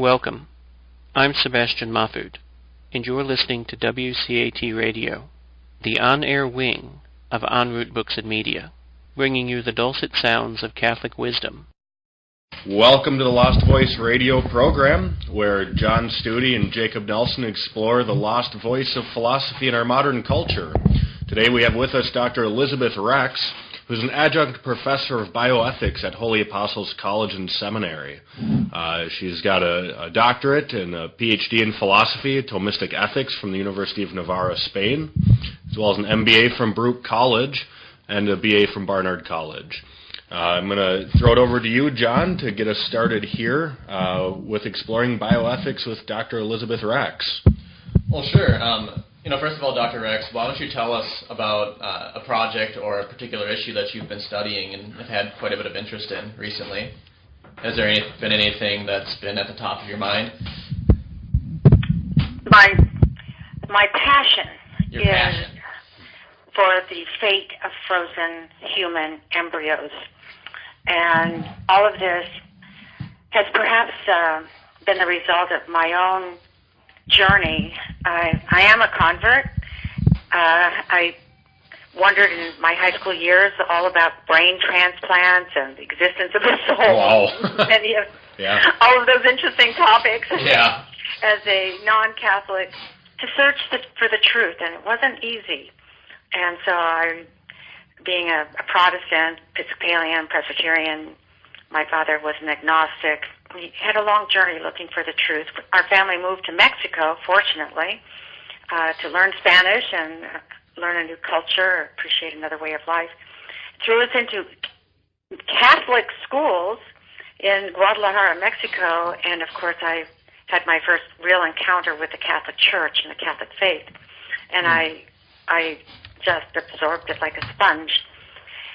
Welcome. I'm Sebastian Mahfood, and you're listening to WCAT Radio, the on-air wing of En Route Books and Media, bringing you the dulcet sounds of Catholic wisdom. Welcome to the Lost Voice radio program, where John Studi and Jacob Nelson explore the lost voice of philosophy in our modern culture. Today we have with us Dr. Elizabeth Rex, who's an adjunct professor of bioethics at Holy Apostles College and Seminary. She's got a doctorate and a PhD in philosophy, Thomistic ethics from the University of Navarra, Spain, as well as an MBA from Brooke College and a BA from Barnard College. I'm going to throw it over to you, John, to get us started here with exploring bioethics with Dr. Elizabeth Rex. Well, sure. First of all, Dr. Rex, why don't you tell us about a project or a particular issue that you've been studying and have had quite a bit of interest in recently? Has there been anything that's been at the top of your mind? My passion is for the fate of frozen human embryos. And all of this has perhaps been the result of my own journey. I am a convert. I wondered in my high school years all about brain transplants and the existence of the soul. Wow. All of those interesting topics. Yeah. As a non-Catholic, to search for the truth, and it wasn't easy. And so being a Protestant, Episcopalian, Presbyterian, my father was an agnostic. We had a long journey looking for the truth. Our family moved to Mexico, fortunately, to learn Spanish and learn a new culture, appreciate another way of life. Threw us into Catholic schools in Guadalajara, Mexico, and of course I had my first real encounter with the Catholic Church and the Catholic faith. And I just absorbed it like a sponge.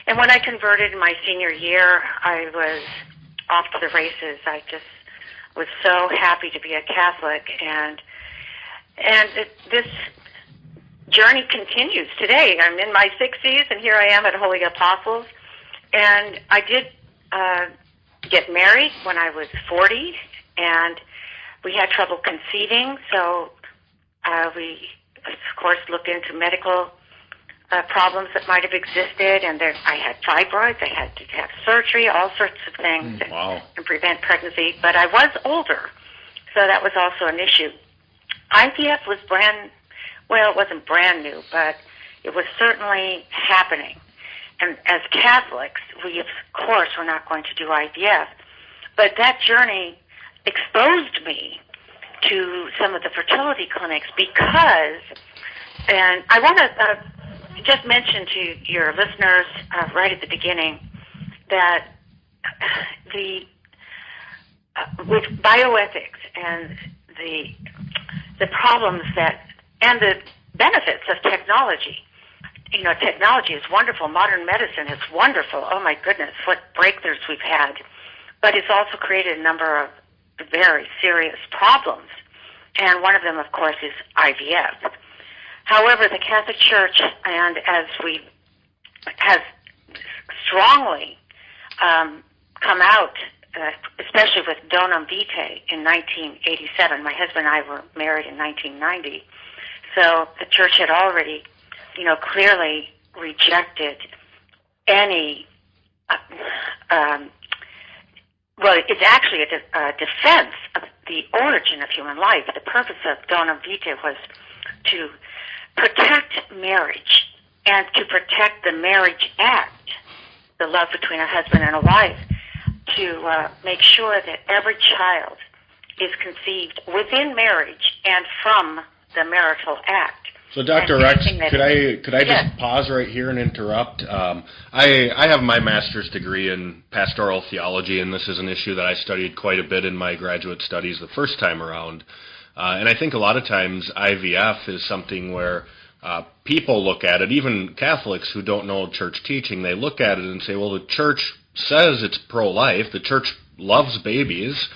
And when I converted in my senior year, I was off to the races. I just was so happy to be a Catholic, and this journey continues today. I'm in my 60s, and here I am at Holy Apostles, and I did get married when I was 40, and we had trouble conceiving, so we, of course, looked into medical problems that might have existed, and I had fibroids, I had to have surgery, all sorts of things to prevent pregnancy, but I was older, so that was also an issue. IVF was it wasn't brand new, but it was certainly happening. And as Catholics, we, of course, were not going to do IVF, but that journey exposed me to some of the fertility clinics and I want to just mention to your listeners right at the beginning that with bioethics and the problems and the benefits of technology, technology is wonderful. Modern medicine is wonderful. Oh my goodness, what breakthroughs we've had. But it's also created a number of very serious problems. And one of them, of course, is IVF. However, the Catholic Church, and has strongly come out, especially with Donum Vitae in 1987. My husband and I were married in 1990. So the Church had already, clearly rejected any, it's actually a defense of the origin of human life. The purpose of Donum Vitae was to protect marriage and to protect the marriage act, the love between a husband and a wife, to make sure that every child is conceived within marriage and from the marital act. So, Dr. Rex, could I just pause right here and interrupt? I have my master's degree in pastoral theology, and this is an issue that I studied quite a bit in my graduate studies the first time around. And I think a lot of times IVF is something where people look at it, even Catholics who don't know church teaching, they look at it and say, well, the church says it's pro-life, the church loves babies,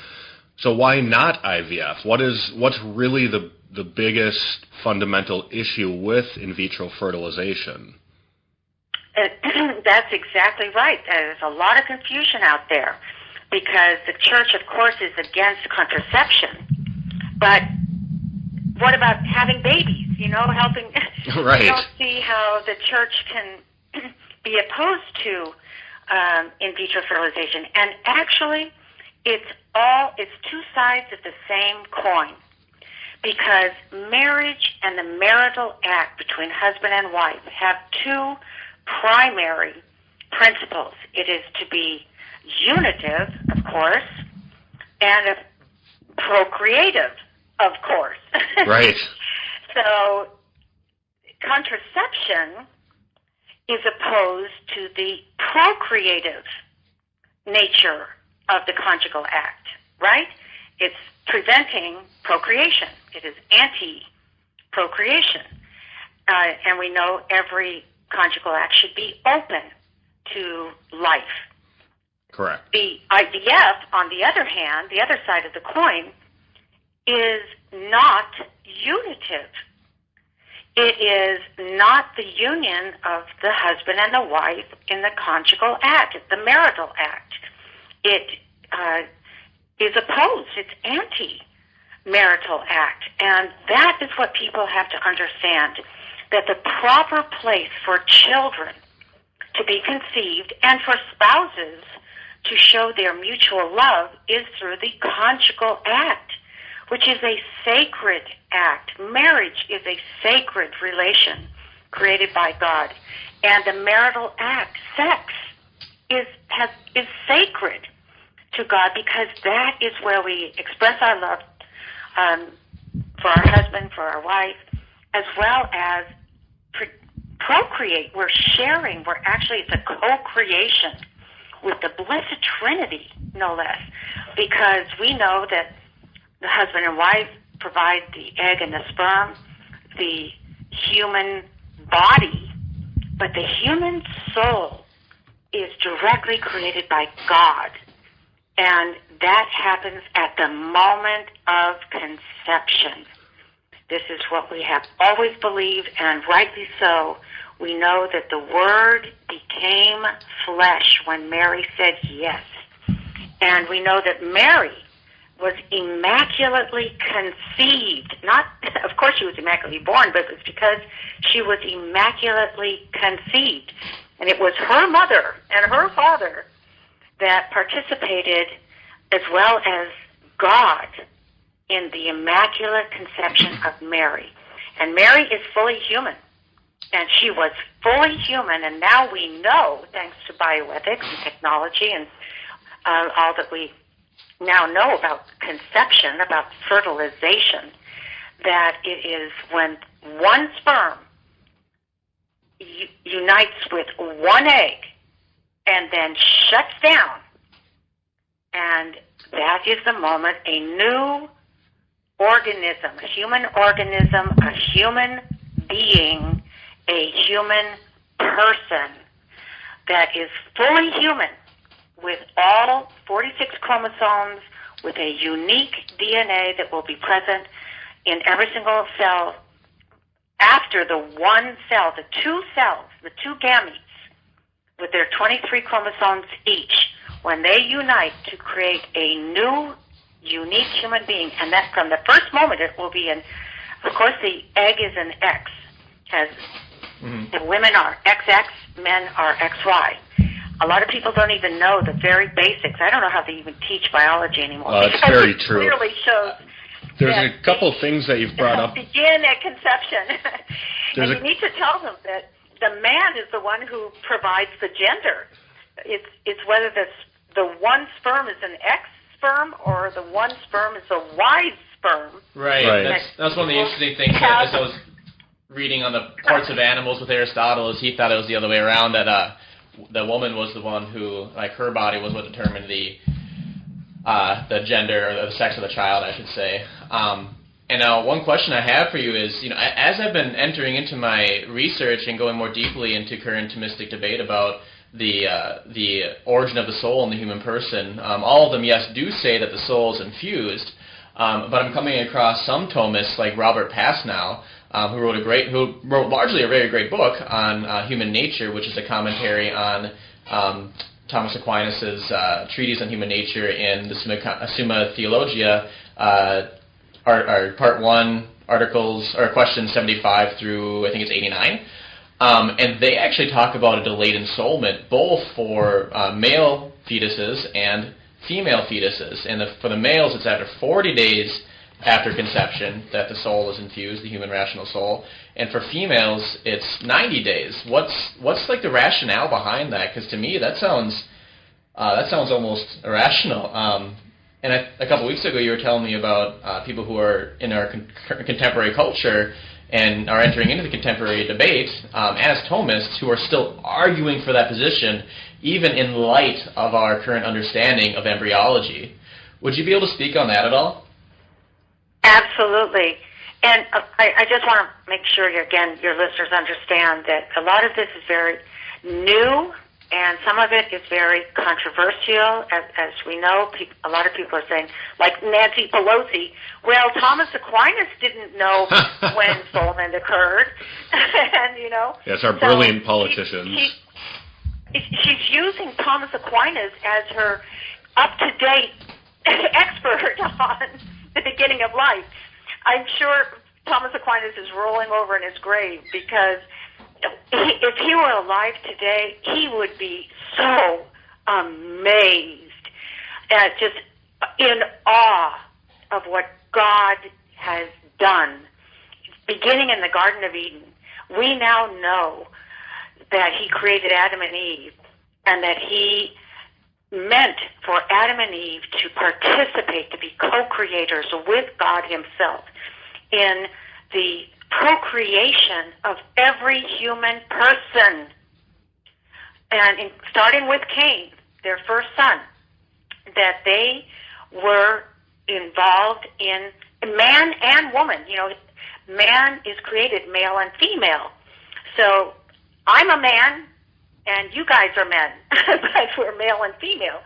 so why not IVF? What's really the biggest fundamental issue with in vitro fertilization? That's exactly right. There's a lot of confusion out there. because the church, of course, is against contraception. But what about having babies, helping? Right. I don't see how the church can be opposed to in vitro fertilization. And actually, it's two sides of the same coin, because marriage and the marital act between husband and wife have two primary principles. It is to be unitive, of course, and procreative, of course. Right. So contraception is opposed to the procreative nature of the conjugal act, right? It's preventing procreation. It is anti-procreation. And we know every conjugal act should be open to life. Correct. The IVF, on the other hand, the other side of the coin, is not unitive. It is not the union of the husband and the wife in the conjugal act, the marital act. It is opposed. It's anti-marital act. And that is what people have to understand, that the proper place for children to be conceived and for spouses to show their mutual love is through the conjugal act, which is a sacred act. Marriage is a sacred relation created by God. And the marital act, sex, is sacred to God, because that is where we express our love for our husband, for our wife, as well as procreate. We're sharing. It's a co-creation with the Blessed Trinity, no less, because we know that the husband and wife provide the egg and the sperm, the human body, but the human soul is directly created by God, and that happens at the moment of conception. This is what we have always believed, and rightly so. We know that the Word became flesh when Mary said yes. And we know that Mary was immaculately conceived. Not, of course she was immaculately born, but it was because she was immaculately conceived. And it was her mother and her father that participated, as well as God, in the Immaculate Conception of Mary. And Mary is fully human. And she was fully human, and now we know, thanks to bioethics and technology and all that we now know about conception, about fertilization, that it is when one sperm unites with one egg and then shuts down, and that is the moment a new organism, a human organism, a human being, a human person that is fully human, with all 46 chromosomes, with a unique DNA that will be present in every single cell after the one cell, the two cells, the two gametes, with their 23 chromosomes each, when they unite to create a new, unique human being. And that from the first moment it will be of course the egg is an X, as the women are XX, men are XY. A lot of people don't even know the very basics. I don't know how they even teach biology anymore. That's very true. It clearly shows. There's a couple of things that you've brought up. Begin at conception. And you need to tell them that the man is the one who provides the gender. It's whether the one sperm is an X sperm or the one sperm is a Y sperm. Right. That's one of the interesting things that, as I was reading on the parts of animals with Aristotle, is he thought it was the other way around, that the woman was the one who, like, her body was what determined the gender, or the sex of the child, I should say. And now one question I have for you is, as I've been entering into my research and going more deeply into current Thomistic debate about the origin of the soul in the human person, all of them, yes, do say that the soul is infused, but I'm coming across some Thomists like Robert Pasnow, who wrote largely a very great book on human nature, which is a commentary on Thomas Aquinas' treatise on human nature in the Summa Theologia, are part 1, articles, or questions 75 through, I think it's 89. And they actually talk about a delayed ensoulment, both for male fetuses and female fetuses. And for the males, it's after 40 days after conception that the soul is infused, the human rational soul. And for females, it's 90 days. What's like the rationale behind that? Because to me, that sounds almost irrational. And a couple weeks ago, you were telling me about people who are in our contemporary culture and are entering into the contemporary debate as Thomists, who are still arguing for that position, even in light of our current understanding of embryology. Would you be able to speak on that at all? Absolutely. And I just want to make sure, again, your listeners understand that a lot of this is very new, and some of it is very controversial. As we know, a lot of people are saying, like Nancy Pelosi, well, Thomas Aquinas didn't know when ensoulment occurred. And, you know. Yes, our brilliant politicians. She's using Thomas Aquinas as her up-to-date expert on the beginning of life. I'm sure Thomas Aquinas is rolling over in his grave, because if he were alive today, he would be so amazed at just in awe of what God has done. Beginning in the Garden of Eden, we now know that he created Adam and Eve, and that he meant for Adam and Eve to participate, to be co-creators with God himself in the procreation of every human person. And starting with Cain, their first son, that they were involved in man and woman. You know, man is created male and female. So I'm a man, and you guys are men, but we're male and female.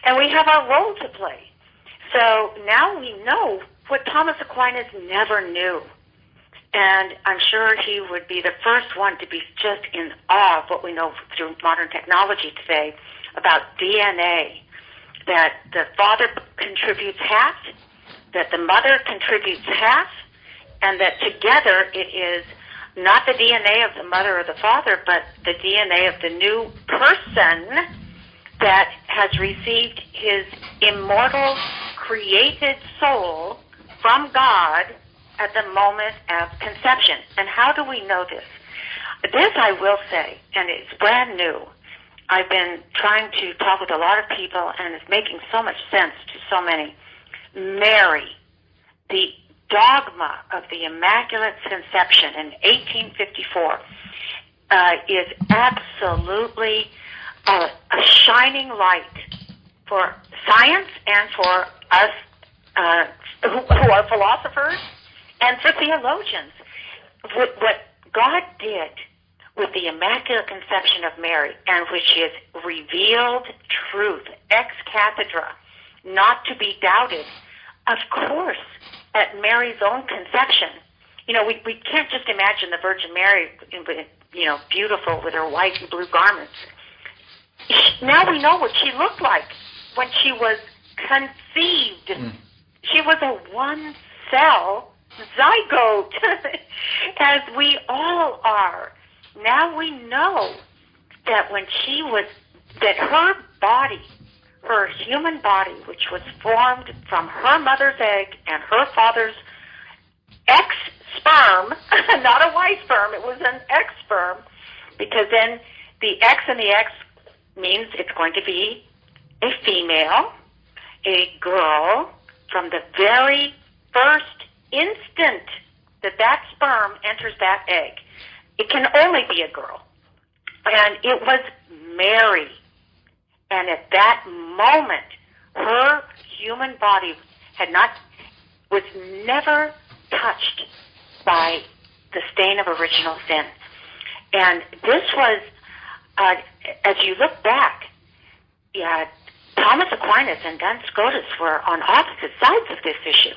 And we have our role to play. So now we know what Thomas Aquinas never knew. And I'm sure he would be the first one to be just in awe of what we know through modern technology today about DNA, that the father contributes half, that the mother contributes half, and that together it is not the DNA of the mother or the father, but the DNA of the new person that has received his immortal, created soul from God at the moment of conception. And how do we know this? This I will say, and it's brand new. I've been trying to talk with a lot of people, and it's making so much sense to so many. Mary, the dogma of the Immaculate Conception in 1854, is absolutely a shining light for science and for us who are philosophers and for theologians. What God did with the Immaculate Conception of Mary, and which is revealed truth, ex cathedra, not to be doubted, of course, at Mary's own conception. You know, we can't just imagine the Virgin Mary, you know, beautiful with her white and blue garments. Now we know what she looked like when she was conceived. She was a one-cell zygote, as we all are. Now we know that when she was, that her body, her human body, which was formed from her mother's egg and her father's X sperm, not a Y sperm, it was an X sperm, because then the X and the X means it's going to be a female, a girl, from the very first instant that that sperm enters that egg. It can only be a girl. And it was Mary. And at that moment, her human body was never touched by the stain of original sin. And this was, as you look back, Thomas Aquinas and Duns Scotus were on opposite sides of this issue.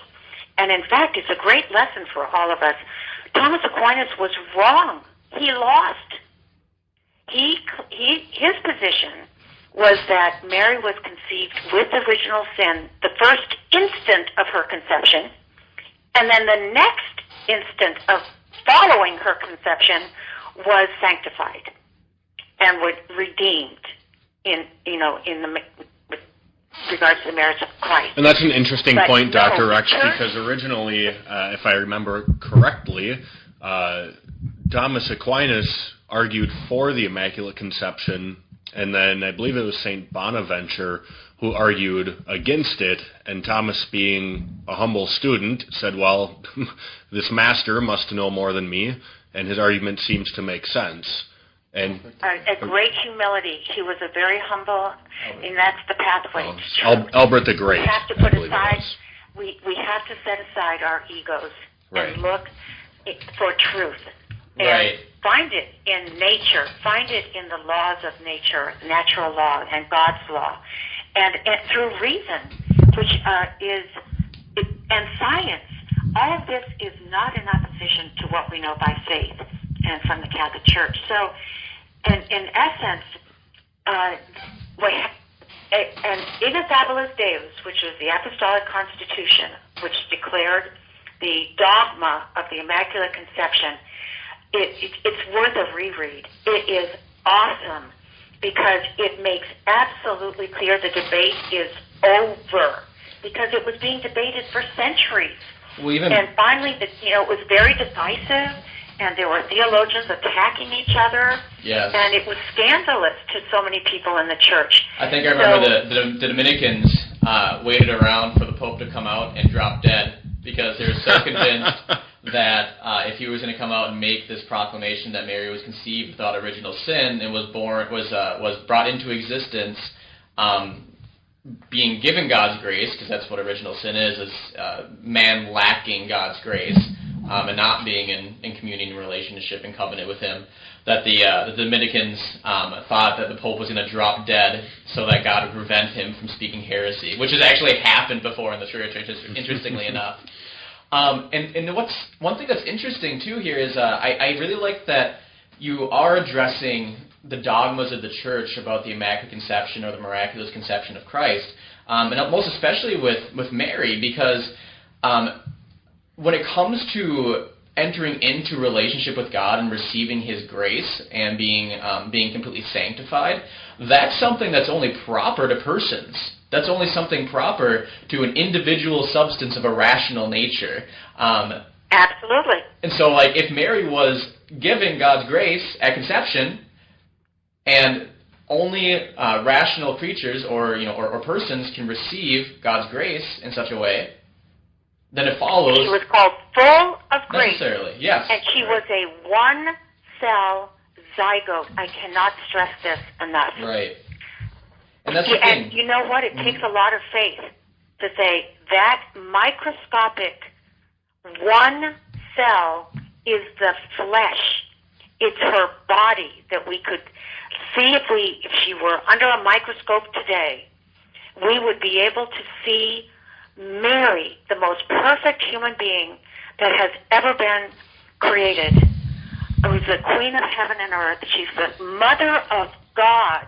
And in fact, it's a great lesson for all of us. Thomas Aquinas was wrong. He lost. His position was that Mary was conceived with original sin, the first instant of her conception, and then the next instant of following her conception was sanctified and was redeemed in with regards to the merits of Christ. And that's an interesting point, Dr. Rex, because originally, if I remember correctly, Thomas Aquinas argued for the Immaculate Conception, and then I believe it was St. Bonaventure who argued against it, and Thomas, being a humble student, said, well, this master must know more than me, and his argument seems to make sense. And a great humility. He was a very humble, and that's the pathway. Albert the Great. We have to put aside. We have to set aside our egos and look for truth. And find it in nature. Find it in the laws of nature, natural law, and God's law, and through reason, which and science. All of this is not in opposition to what we know by faith and from the Catholic Church. So, in essence, and Ineffabilis Deus, which was the Apostolic Constitution, which declared the dogma of the Immaculate Conception, it's worth a reread. It is awesome because it makes absolutely clear the debate is over, because it was being debated for centuries. And finally, it was very divisive, and there were theologians attacking each other. Yes. And it was scandalous to so many people in the church. I think I remember the Dominicans waited around for the Pope to come out and drop dead, because they were so convinced that if he was going to come out and make this proclamation that Mary was conceived without original sin and was brought into existence, being given God's grace, because that's what original sin is man lacking God's grace and not being in communion, relationship, and covenant with Him, that the Dominicans thought that the Pope was going to drop dead so that God would prevent him from speaking heresy, which has actually happened before in the Church, interestingly enough. And one thing that's interesting too here is I really like that you are addressing the dogmas of the Church about the Immaculate Conception or the miraculous conception of Christ, and most especially with Mary, because when it comes to entering into relationship with God and receiving His grace and being completely sanctified, that's something that's only proper to persons. That's only something proper to an individual substance of a rational nature. Absolutely. And so, like, if Mary was given God's grace at conception, and only rational creatures or persons can receive God's grace in such a way, then it follows. She was called full of grace. Necessarily, yes. And she was a one-cell zygote. I cannot stress this enough. Right. And that's the thing. And you know what? It takes a lot of faith to say that microscopic one cell is the flesh. It's her body that we could see if she were under a microscope today. We would be able to see Mary, the most perfect human being that has ever been created. It was the Queen of Heaven and Earth. She's the Mother of God.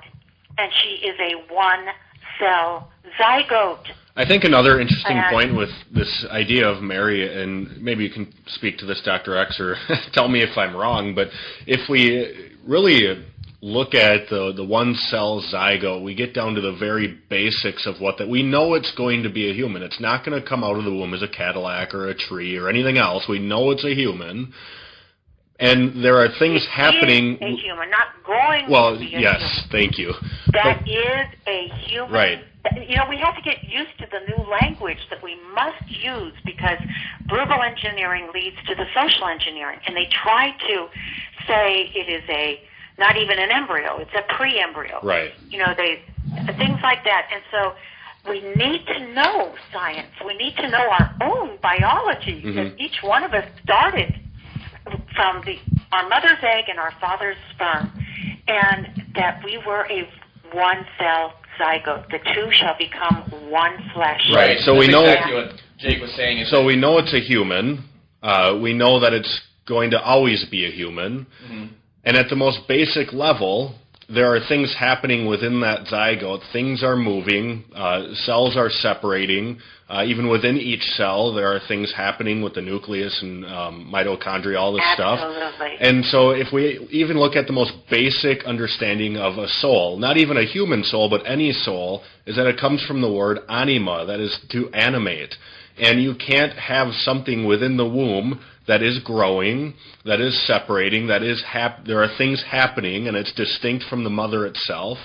And she is a one-cell zygote. I think another interesting point with this idea of Mary, and maybe you can speak to this, Dr. X, or tell me if I'm wrong, but if we really look at the one-cell zygote, we get down to the very basics of what that. We know it's going to be a human. It's not going to come out of the womb as a Cadillac or a tree or anything else. We know it's a human. And there are things happening. It is a human, not going well, to be a yes, human. Thank you. That is a human. Right. We have to get used to the new language that we must use, because verbal engineering leads to the social engineering. And they try to say it is not even an embryo, it's a pre-embryo. Right. Things like that. And so we need to know science. We need to know our own biology, because each one of us started from our mother's egg and our father's sperm, and that we were a one-cell zygote. The two shall become one flesh. Right. So that's we know exactly what Jake was saying. So we know it's a human. We know that it's going to always be a human. And at the most basic level, there are things happening within that zygote. Things are moving, cells are separating. Even within each cell, there are things happening with the nucleus and mitochondria, all this stuff. Absolutely. And so if we even look at the most basic understanding of a soul, not even a human soul, but any soul, is that it comes from the word anima, that is to animate. And you can't have something within the womb that is growing, that is separating, that is there are things happening, and it's distinct from the mother itself,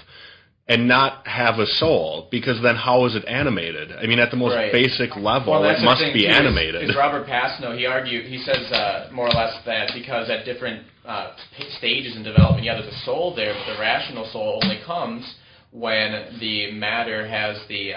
and not have a soul, because then how is it animated? I mean, at the most basic level, it must be animated. Because Robert Pasno, he says more or less that because at different stages in development, there's a soul there, but the rational soul only comes when the matter has the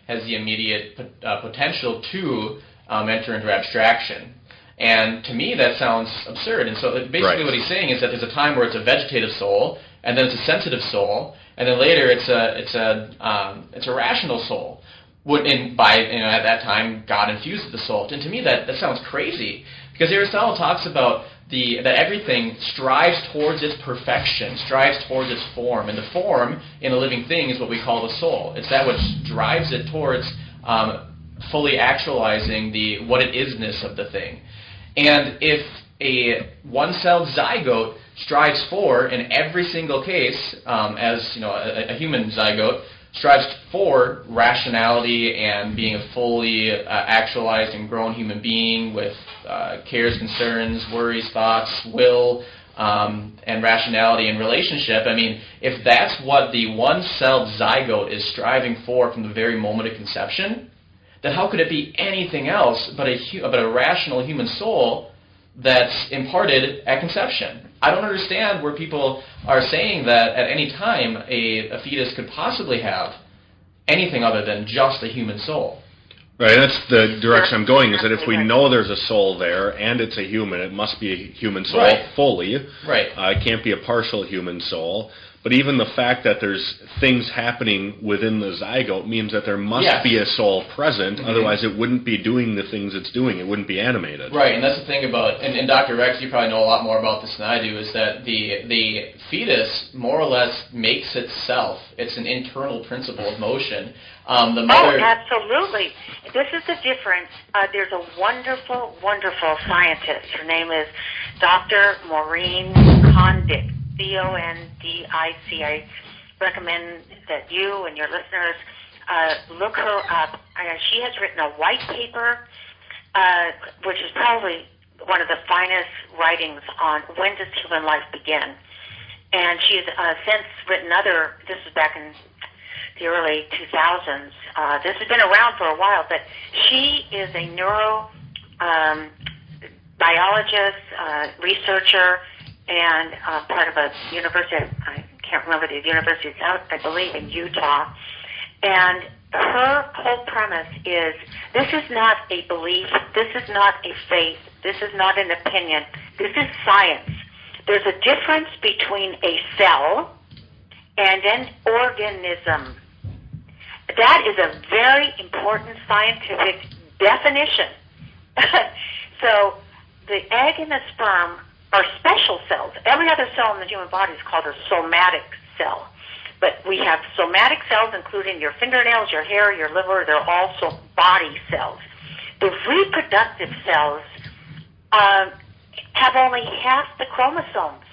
immediate potential to enter into abstraction. And to me, that sounds absurd. And so basically what he's saying is that there's a time where it's a vegetative soul, and then it's a sensitive soul, and then later it's a rational soul. At that time, God infused the soul. And to me, that sounds crazy, because Aristotle talks about that everything strives towards its perfection, strives towards its form, and the form in a living thing is what we call the soul. It's that which drives it towards fully actualizing the what it isness of the thing. And if a one-celled zygote strives for, in every single case, a human zygote strives for rationality and being a fully actualized and grown human being with cares, concerns, worries, thoughts, will, and rationality and relationship. I mean, if that's what the one-celled zygote is striving for from the very moment of conception, then how could it be anything else but a rational human soul that's imparted at conception? I don't understand where people are saying that at any time a fetus could possibly have anything other than just a human soul. Right, that's the direction I'm going, is that if we know there's a soul there and it's a human, it must be a human soul fully. Right. It can't be a partial human soul. But even the fact that there's things happening within the zygote means that there must be a soul present, otherwise it wouldn't be doing the things it's doing. It wouldn't be animated. Right, and that's the thing about, and Dr. Rex, you probably know a lot more about this than I do, is that the fetus more or less makes itself. It's an internal principle of motion. The mother. Oh, absolutely. This is the difference. There's a wonderful, wonderful scientist. Her name is Dr. Maureen Condic. Condic. I recommend that you and your listeners look her up. She has written a white paper, which is probably one of the finest writings on when does human life begin. And she's since written this was back in the early 2000s. This has been around for a while, but she is a neurobiologist, researcher, and part of a university, I can't remember the university, it's out, I believe, in Utah. And her whole premise is, this is not a belief, this is not a faith, this is not an opinion, this is science. There's a difference between a cell and an organism. That is a very important scientific definition. So the egg and the sperm are special cells. Every other cell in the human body is called a somatic cell. But we have somatic cells, including your fingernails, your hair, your liver. They're also body cells. The reproductive cells have only half the chromosomes.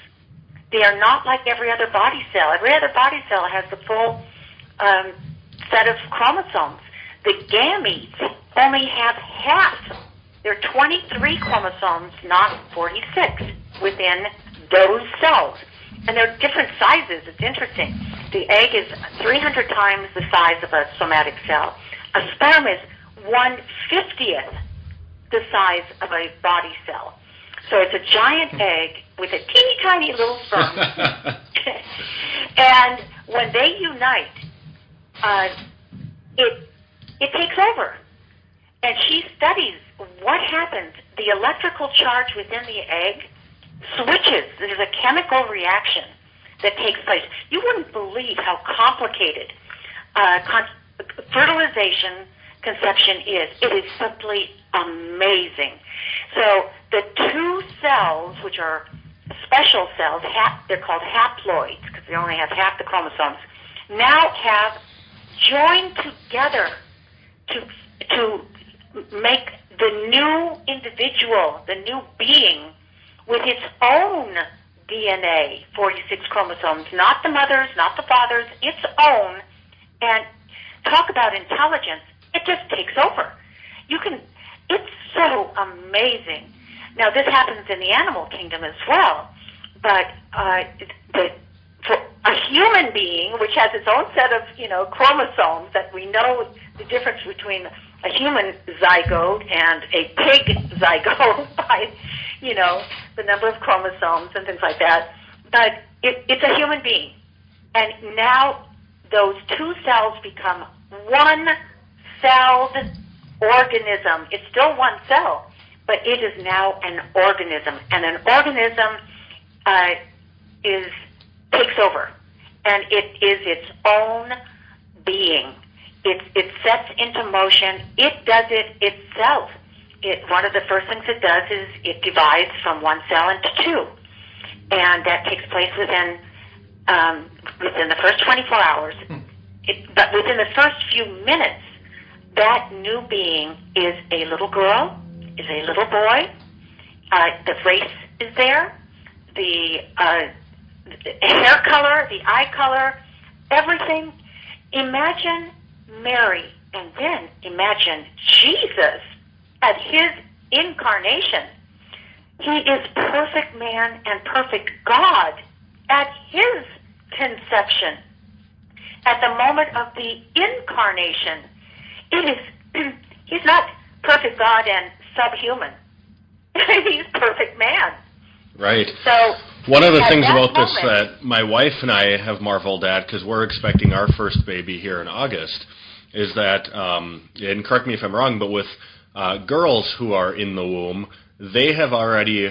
They are not like every other body cell. Every other body cell has the full set of chromosomes. The gametes only have half. There are 23 chromosomes, not 46, within those cells. And they're different sizes. It's interesting. The egg is 300 times the size of a somatic cell. A sperm is 1/50th the size of a body cell. So it's a giant egg with a teeny tiny little sperm. And when they unite, it takes over. And she studies what happens. The electrical charge within the egg switches. There's a chemical reaction that takes place. You wouldn't believe how complicated fertilization, conception is. It is simply amazing. So the two cells, which are special cells, they're called haploids because they only have half the chromosomes, now have joined together to make the new individual, the new being, with its own DNA, 46 chromosomes, not the mother's, not the father's, its own. And talk about intelligence, it just takes over. It's so amazing. Now, this happens in the animal kingdom as well, but for a human being, which has its own set of, chromosomes, that we know the difference between a human zygote and a pig zygote by, the number of chromosomes and things like that. But it's a human being. And now those two cells become one-celled organism. It's still one cell, but it is now an organism. And an organism takes over. And it is its own being. It sets into motion. It does it itself. One of the first things it does is it divides from one cell into two. And that takes place within the first 24 hours. But within the first few minutes, that new being is a little girl, is a little boy. The race is there. The hair color, the eye color, everything. Imagine Mary, and then imagine Jesus at his incarnation. He is perfect man and perfect God at his conception. At the moment of the incarnation, he's not perfect God and subhuman. He's perfect man. Right. So one of the things about this that my wife and I have marveled at, because we're expecting our first baby here in August, is that, and correct me if I'm wrong, but with girls who are in the womb, they already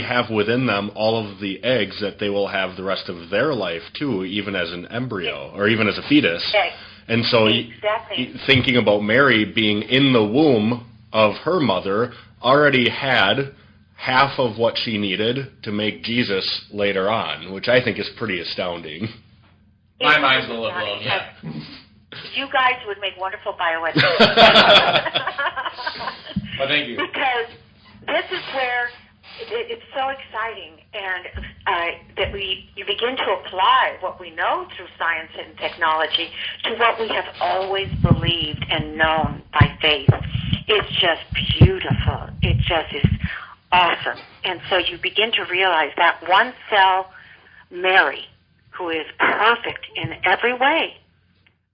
have within them all of the eggs that they will have the rest of their life too, even as an embryo or even as a fetus. Okay. And so thinking about Mary being in the womb of her mother, already had half of what she needed to make Jesus later on, which I think is pretty astounding. My mind's a little blown, yeah. You guys would make wonderful bioethicists. Well, thank you. Because this is where it's so exciting, and that you begin to apply what we know through science and technology to what we have always believed and known by faith. It's just beautiful. It just is awesome. And so you begin to realize that one cell Mary, who is perfect in every way,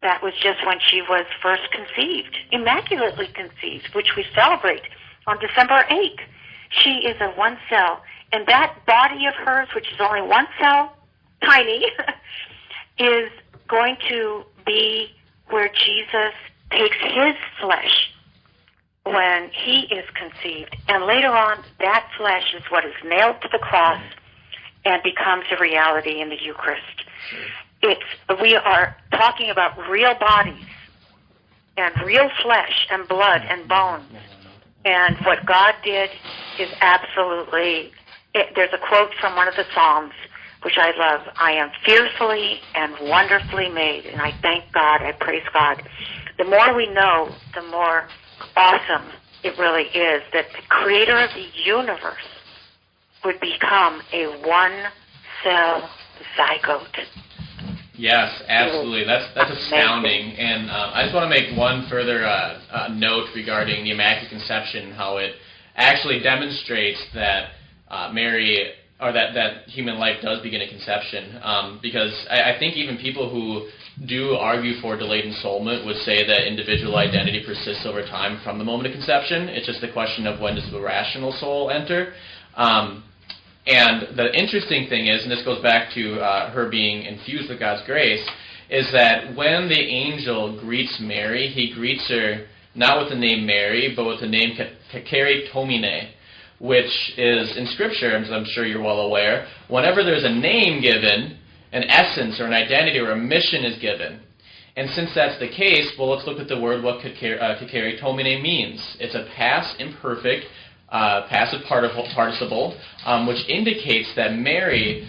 that was just when she was first conceived, immaculately conceived, which we celebrate on December 8th. She is a one cell, and that body of hers, which is only one cell, tiny, is going to be where Jesus takes his flesh when he is conceived. And later on, that flesh is what is nailed to the cross and becomes a reality in the Eucharist. We are talking about real bodies and real flesh and blood and bones. And what God did is absolutely, there's a quote from one of the Psalms, which I love. I am fearfully and wonderfully made, and I thank God, I praise God. The more we know, the more awesome it really is that the creator of the universe would become a one-cell zygote. Yes, absolutely. That's astounding. And I just want to make one further note regarding the Immaculate Conception, how it actually demonstrates that Mary, or that human life does begin at conception. Because I think even people who do argue for delayed ensoulment would say that individual identity persists over time from the moment of conception. It's just a question of when does the rational soul enter. And the interesting thing is, and this goes back to her being infused with God's grace, is that when the angel greets Mary, he greets her not with the name Mary, but with the name Kakeri Tomine, which is, in Scripture, as I'm sure you're well aware, whenever there's a name given, an essence or an identity or a mission is given. And since that's the case, well, let's look at the word, what Kakeri Tomine means. It's a past imperfect passive participle, which indicates that Mary,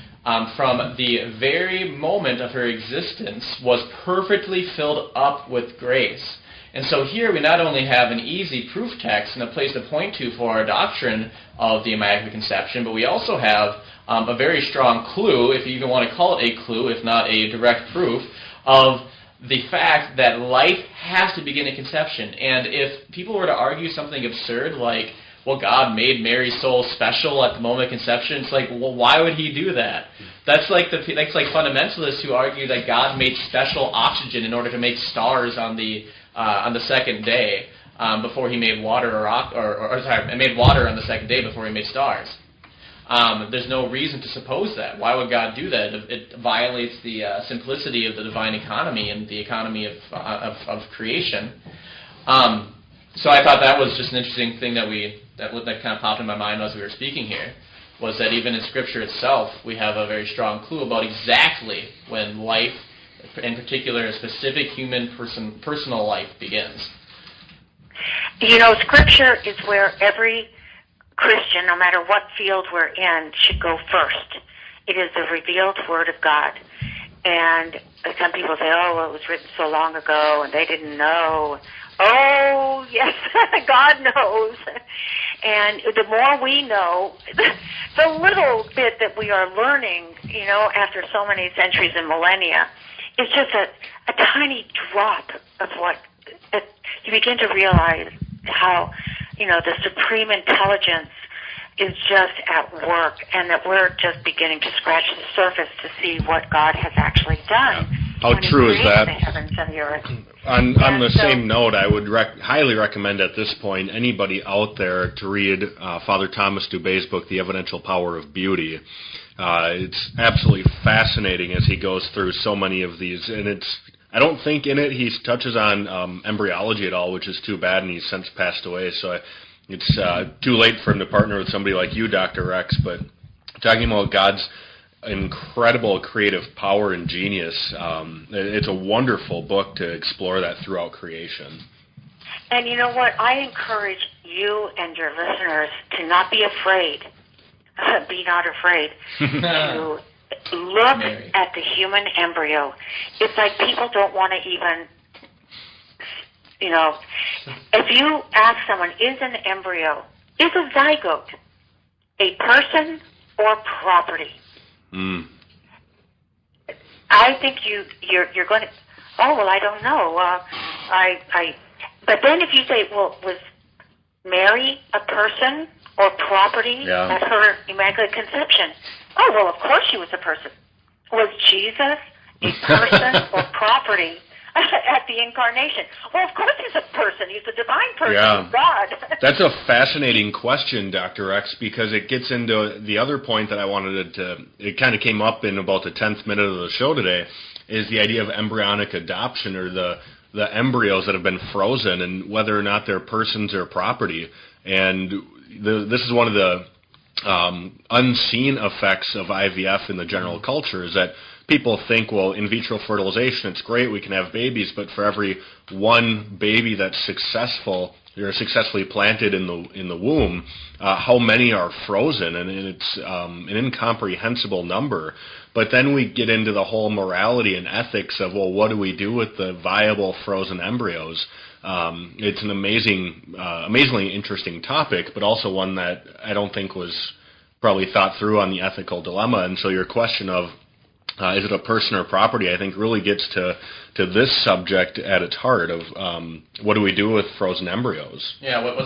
from the very moment of her existence, was perfectly filled up with grace. And so here we not only have an easy proof text and a place to point to for our doctrine of the Immaculate Conception, but we also have a very strong clue, if you even want to call it a clue, if not a direct proof, of the fact that life has to begin at conception. And if people were to argue something absurd like, well, God made Mary's soul special at the moment of conception, it's like, well, why would he do that? That's like fundamentalists who argue that God made special oxygen in order to make stars on the second day before he made water, made water on the second day before he made stars. There's no reason to suppose that. Why would God do that? It violates the simplicity of the divine economy and the economy of creation. So I thought that was just an interesting thing that kind of popped in my mind as we were speaking here, was that even in Scripture itself, we have a very strong clue about exactly when life, in particular a specific human personal life, begins. You know, Scripture is where every Christian, no matter what field we're in, should go first. It is the revealed Word of God. And some people say, oh, well, it was written so long ago and they didn't know. Oh, yes, God knows. And the more we know, the little bit that we are learning, you know, after so many centuries and millennia, is just a tiny drop of what you begin to realize how, you know, the supreme intelligence is just at work, and that we're just beginning to scratch the surface to see what God has actually done. How true is that? The heavens and the earth. On the same note, I would highly recommend at this point anybody out there to read Father Thomas Dubé's book, The Evidential Power of Beauty. It's absolutely fascinating as he goes through so many of these, and I don't think in it he touches on embryology at all, which is too bad, and he's since passed away, so it's too late for him to partner with somebody like you, Dr. Rex, but talking about God's incredible creative power and genius, it's a wonderful book to explore that throughout creation. And you know what? I encourage you and your listeners to not be afraid. Be not afraid to look at the human embryo. It's like people don't want to even, you know, if you ask someone, is an embryo, is a zygote a person or property? Mm. I think you're going to, oh, well, I don't know. But then if you say, well, was Mary a person or property at her Immaculate Conception? Oh, well, of course she was a person. Was Jesus a person or property at the Incarnation? Well, of course he's a person. He's a divine person, God. That's a fascinating question, Dr. X, because it gets into the other point that I wanted to, it kind of came up in about the 10th minute of the show today, is the idea of embryonic adoption, or the embryos that have been frozen, and whether or not they're persons or property. And this is one of the unseen effects of IVF in the general culture, is that people think, well, in vitro fertilization, it's great, we can have babies, but for every one baby that's successfully planted in the womb, how many are frozen? And it's an incomprehensible number. But then we get into the whole morality and ethics of, well, what do we do with the viable frozen embryos? It's an amazingly interesting topic, but also one that I don't think was probably thought through on the ethical dilemma. And so your question of is it a person or property, I think really gets to this subject at its heart of what do we do with frozen embryos? Well,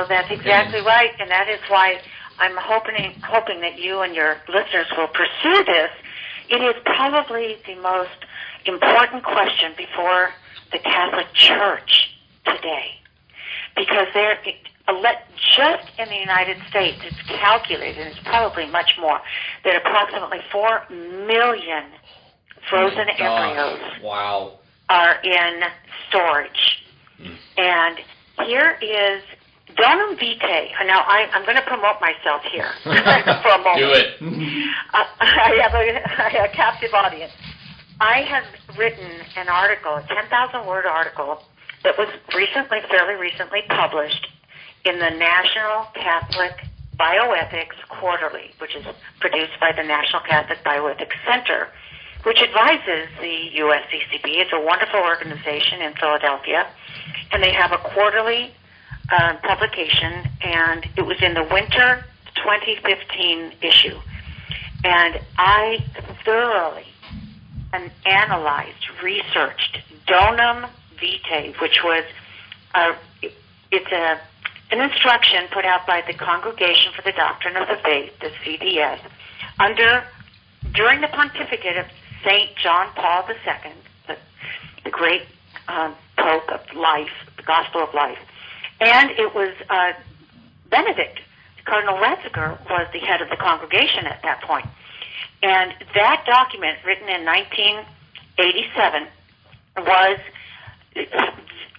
that's exactly right, and that is why I'm hoping that you and your listeners will pursue this. It is probably the most important question before the Catholic Church today, because just in the United States, it's calculated, and it's probably much more, that approximately 4 million frozen embryos are in storage. And here is Donum Vitae. Now, I'm going to promote myself here for a moment. Do it. I have a captive audience. I have written an article, a 10,000-word article, that was fairly recently published in the National Catholic Bioethics Quarterly, which is produced by the National Catholic Bioethics Center, which advises the USCCB. It's a wonderful organization in Philadelphia, and they have a quarterly publication, and it was in the winter 2015 issue. And I thoroughly analyzed, researched Donum Vitae, which was an instruction put out by the Congregation for the Doctrine of the Faith, the CDS, during the pontificate of St. John Paul II, the great Pope of life, the Gospel of life. And it was Benedict. Cardinal Ratzinger was the head of the congregation at that point. And that document, written in 1987,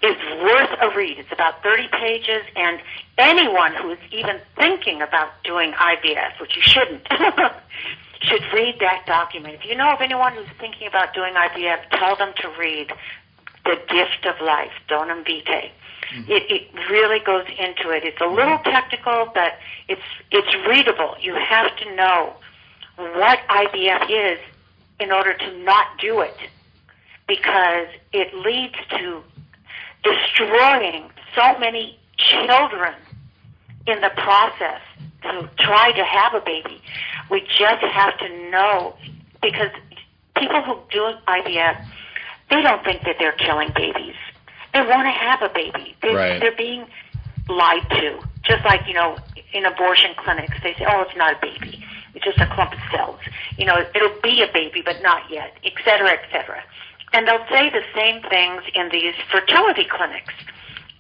is worth a read. It's about 30 pages, and anyone who is even thinking about doing IVF, which you shouldn't, should read that document. If you know of anyone who's thinking about doing IVF, tell them to read The Gift of Life, Donum Vitae. It really goes into it. It's a little technical, but it's readable. You have to know what IVF is in order to not do it, because it leads to destroying so many children in the process to try to have a baby. We just have to know, because people who do IVF, they don't think that they're killing babies. They want to have a baby. They're being lied to. Just like, in abortion clinics, they say, oh, it's not a baby. It's just a clump of cells. It'll be a baby, but not yet, et cetera, et cetera. And they'll say the same things in these fertility clinics.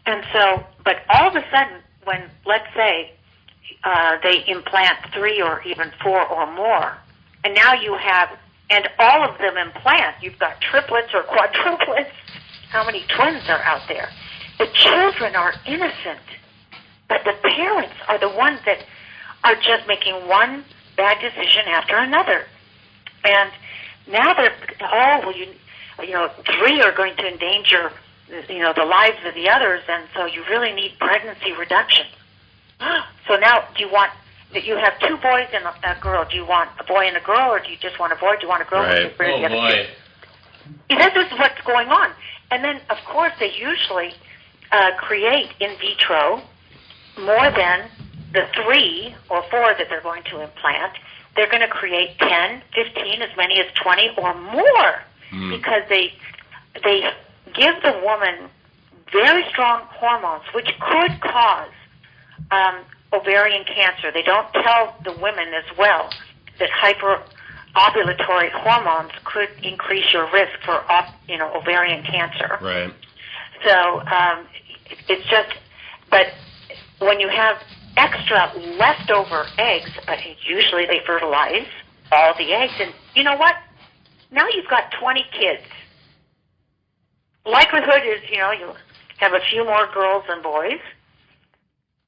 And so, but all of a sudden, when, let's say, they implant 3 or even 4 or more, and now you have, and all of them implant, you've got triplets or quadruplets. How many twins are out there? The children are innocent, but the parents are the ones that are just making one bad decision after another. And now they're, 3 are going to endanger, the lives of the others, and so you really need pregnancy reduction. So now, do you want, that you have 2 boys and a girl, do you want a boy and a girl, or do you just want a boy? Do you want a girl? Right. Oh, boy. This is what's going on. And then, of course, they usually create in vitro more than the 3 or 4 that they're going to implant. They're going to create 10, 15, as many as 20 or more, because they give the woman very strong hormones, which could cause ovarian cancer. They don't tell the women as well that hyperovulatory hormones could increase your risk for ovarian cancer. Right. So it's just, but when you have extra leftover eggs, but usually they fertilize all the eggs, and you know what? Now you've got 20 kids. Likelihood is, you have a few more girls than boys.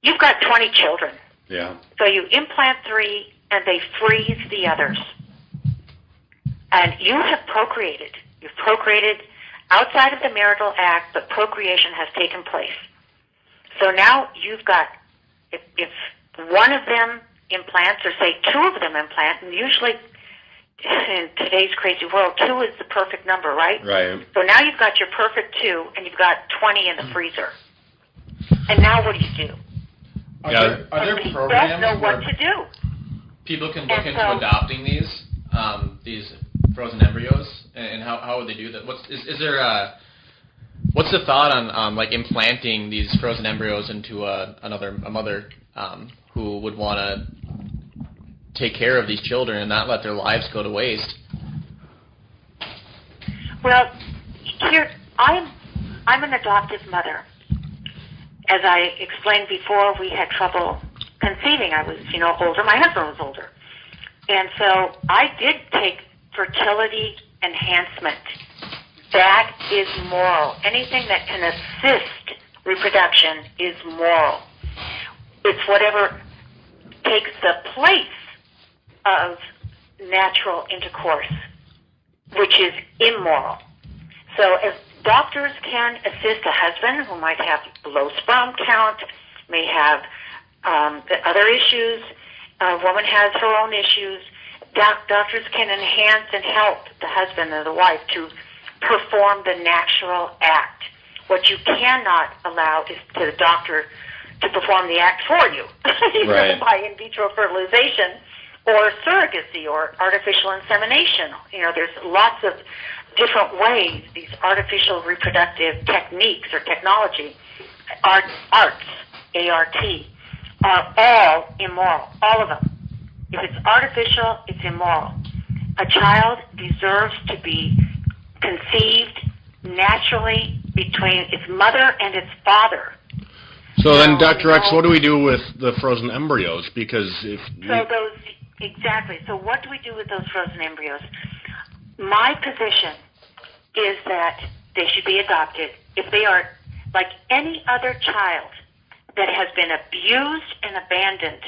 You've got 20 children. Yeah. So you implant 3, and they freeze the others. And you have procreated. You've procreated outside of the marital act, but procreation has taken place. So now you've got, if one of them implants, or say 2 of them implant, and usually in today's crazy world, 2 is the perfect number, right? Right. So now you've got your perfect 2, and you've got 20 in the freezer. And now what do? Are there programs don't know what to do. People can look into adopting these frozen embryos, and how would they do that? Is there what's the thought on like implanting these frozen embryos into a mother who would want to take care of these children and not let their lives go to waste? Well, here I'm an adoptive mother. As I explained before, we had trouble conceiving. I was, older. My husband was older. And so I did take fertility enhancement. That is moral. Anything that can assist reproduction is moral. It's whatever takes the place of natural intercourse, which is immoral. So if doctors can assist a husband who might have low sperm count, may have the other issues. A woman has her own issues. Doctors can enhance and help the husband or the wife to perform the natural act. What you cannot allow is to the doctor to perform the act for you, Right. by in vitro fertilization or surrogacy or artificial insemination. There's lots of different ways these artificial reproductive techniques or technology, arts, A-R-T, are all immoral, all of them. If it's artificial, it's immoral. A child deserves to be conceived naturally between its mother and its father. So then, Dr. X, what do we do with the frozen embryos? Because Exactly. So what do we do with those frozen embryos? My position is that they should be adopted. If they are like any other child that has been abused and abandoned,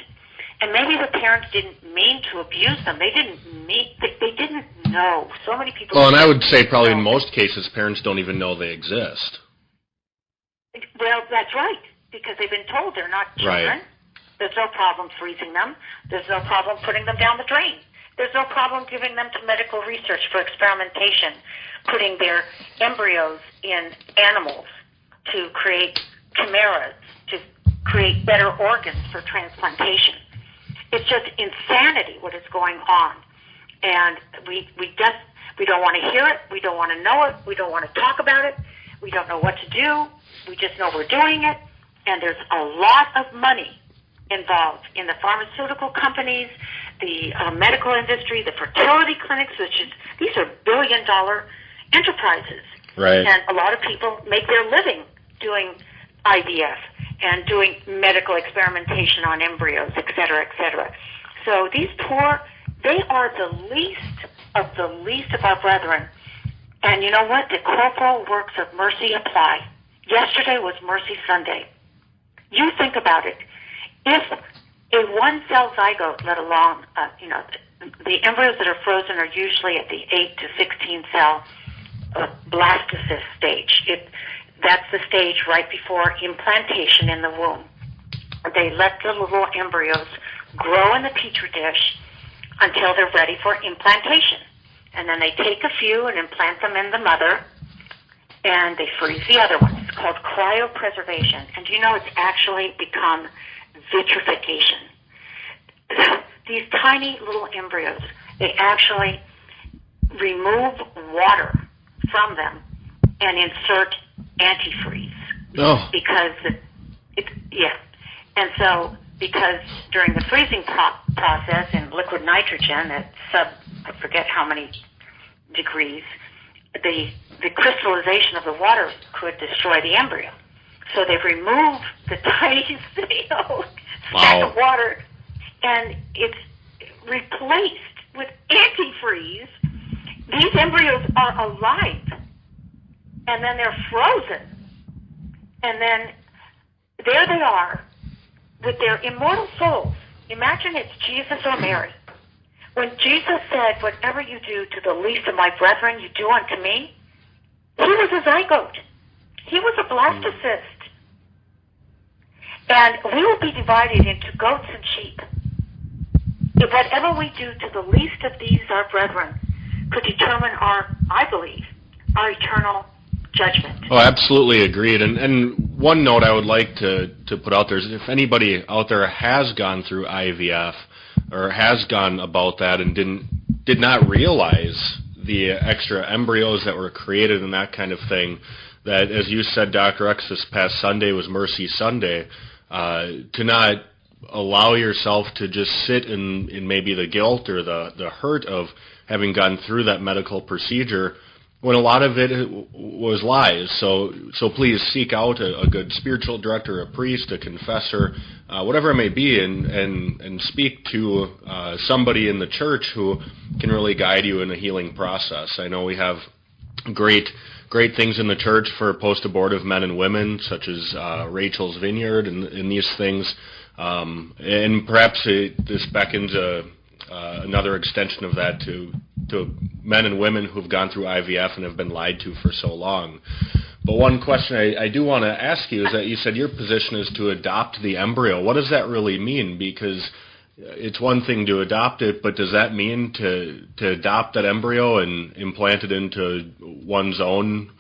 and maybe the parents didn't mean to abuse them. They didn't know. So many people... Well, and I would say probably in most cases, parents don't even know they exist. Well, that's right, because they've been told they're not children. Right. There's no problem freezing them. There's no problem putting them down the drain. There's no problem giving them to medical research for experimentation, putting their embryos in animals to create chimeras, to create better organs for transplantation. It's just insanity what is going on. And we don't want to hear it. We don't want to know it. We don't want to talk about it. We don't know what to do. We just know we're doing it. And there's a lot of money involved in the pharmaceutical companies, the medical industry, the fertility clinics, these are billion-dollar enterprises. Right. And a lot of people make their living doing IVF and doing medical experimentation on embryos, et cetera, et cetera. So these poor, they are the least of our brethren. And you know what? The corporal works of mercy apply. Yesterday was Mercy Sunday. You think about it. If a one-cell zygote, let alone, the embryos that are frozen are usually at the 8 to 16-cell blastocyst stage. That's the stage right before implantation in the womb. They let the little embryos grow in the petri dish until they're ready for implantation. And then they take a few and implant them in the mother, and they freeze the other ones. It's called cryopreservation. And it's actually become vitrification. These tiny little embryos, they actually remove water from them and insert antifreeze. Oh. Because during the freezing process in liquid nitrogen at I forget how many degrees, the crystallization of the water could destroy the embryo. So they've removed the tiny sack of water, and it's replaced with antifreeze. These embryos are alive, and then they're frozen. And then there they are with their immortal souls. Imagine it's Jesus or Mary. When Jesus said, "Whatever you do to the least of my brethren, you do unto me," he was a zygote. He was a blastocyst. And we will be divided into goats and sheep. If whatever we do to the least of these, our brethren, could determine I believe, our eternal judgment. Oh, absolutely agreed. And one note I would like to put out there is if anybody out there has gone through IVF or has gone about that and did not realize the extra embryos that were created and that kind of thing, that, as you said, Dr. X, this past Sunday was Mercy Sunday, to not allow yourself to just sit in maybe the guilt or the hurt of having gone through that medical procedure when a lot of it was lies. So please seek out a good spiritual director, a priest, a confessor, whatever it may be, and speak to somebody in the church who can really guide you in a healing process. I know we have great things in the church for post-abortive men and women, such as Rachel's Vineyard and these things. And perhaps this beckons another extension of that to men and women who've gone through IVF and have been lied to for so long. But one question I do want to ask you is that you said your position is to adopt the embryo. What does that really mean? Because it's one thing to adopt it, but does that mean to adopt that embryo and implant it into one's own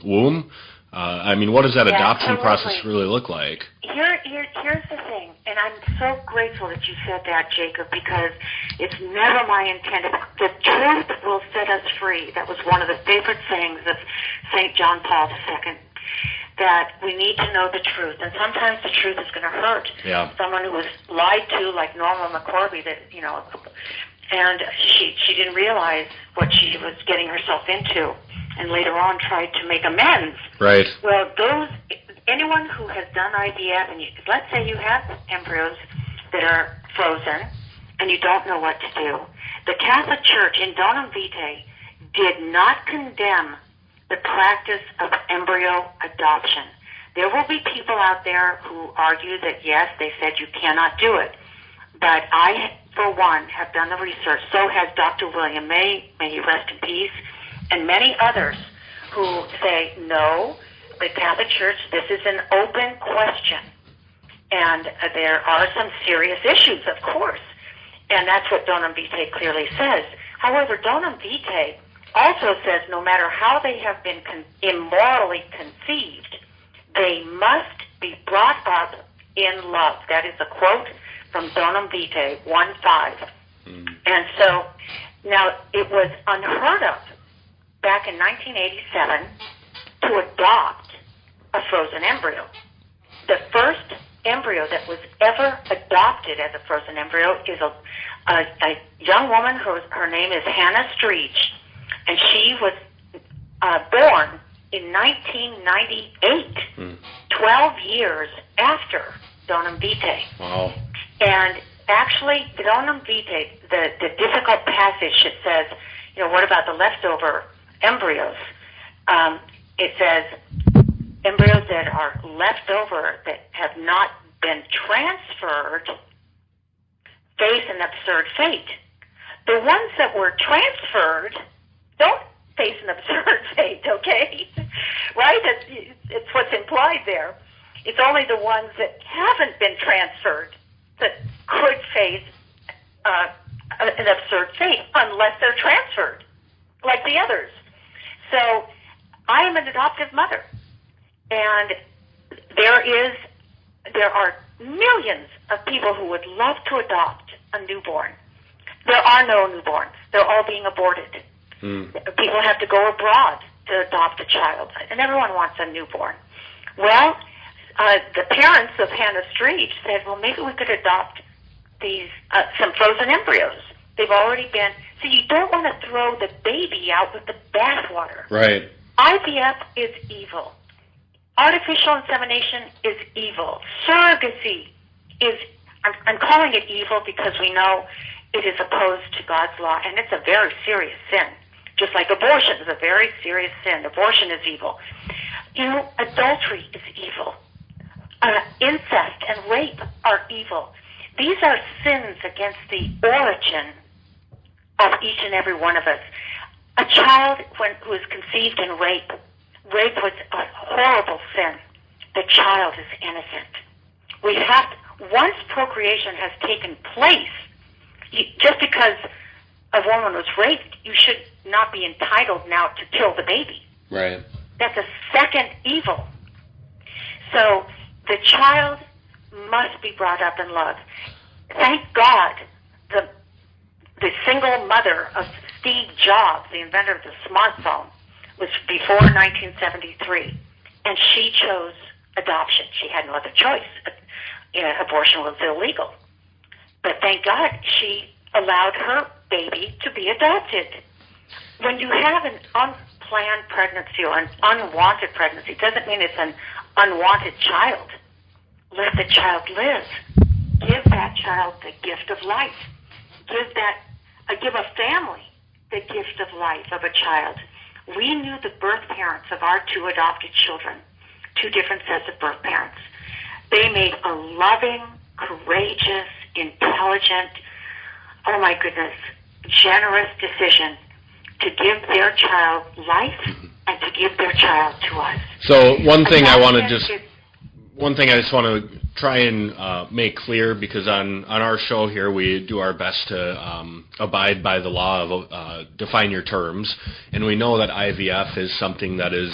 womb? I mean, what does that adoption process really look like? Here's the thing, and I'm so grateful that you said that, Jacob, because it's never my intent. The truth will set us free. That was one of the favorite sayings of St. John Paul II, that we need to know the truth, and sometimes the truth is going to hurt. Yeah. Someone who was lied to, like Norma McCorvey, and she didn't realize what she was getting herself into, and later on tried to make amends. Right. Well, anyone who has done IVF, and let's say you have embryos that are frozen, and you don't know what to do, the Catholic Church in Donum Vitae did not condemn the practice of embryo adoption. There will be people out there who argue that, yes, they said you cannot do it. But I, for one, have done the research. So has Dr. William May he rest in peace, and many others who say, no, the Catholic Church, this is an open question. And there are some serious issues, of course. And that's what Donum Vitae clearly says. However, Donum Vitae also says no matter how they have been immorally conceived, they must be brought up in love. That is a quote from Donum Vitae 1:5. And so now it was unheard of back in 1987 to adopt a frozen embryo. The first embryo that was ever adopted as a frozen embryo is a young woman her name is Hannah Streech, and she was born in 1998, 12 years after Donum Vitae. Wow. And actually, the Donum Vitae, the difficult passage, it says, what about the leftover embryos? It says, embryos that are left over that have not been transferred face an absurd fate. The ones that were transferred don't face an absurd fate, okay? Right? It's what's implied there. It's only the ones that haven't been transferred that could face an absurd fate unless they're transferred, like the others. So I am an adoptive mother, and there are millions of people who would love to adopt a newborn. There are no newborns. They're all being aborted. People have to go abroad to adopt a child, and everyone wants a newborn. Well, the parents of Hannah Streech said, well, maybe we could adopt these some frozen embryos. They've already been... So you don't want to throw the baby out with the bathwater. Right. IVF is evil. Artificial insemination is evil. Surrogacy is... I'm calling it evil because we know it is opposed to God's law, and it's a very serious sin. Just like abortion is a very serious sin. Abortion is evil. Adultery is evil. Incest and rape are evil. These are sins against the origin of each and every one of us. A child who is conceived in rape was a horrible sin. The child is innocent. Once procreation has taken place, just because a woman was raped, you should not be entitled now to kill the baby. Right. That's a second evil. So the child must be brought up in love. Thank God the single mother of Steve Jobs, the inventor of the smartphone, was before 1973, and she chose adoption. She had no other choice. Abortion was illegal. But thank God she allowed her baby to be adopted. When you have an unplanned pregnancy or an unwanted pregnancy, it doesn't mean it's an unwanted child. Let the child live. Give that child the gift of life. Give a family the gift of life of a child. We knew the birth parents of our two adopted children, two different sets of birth parents. They made a loving, courageous, intelligent, oh my goodness, generous decision to give their child life and to give their child to us. So one thing I just want to try and make clear, because on our show here we do our best to abide by the law of define your terms, and we know that IVF is something that is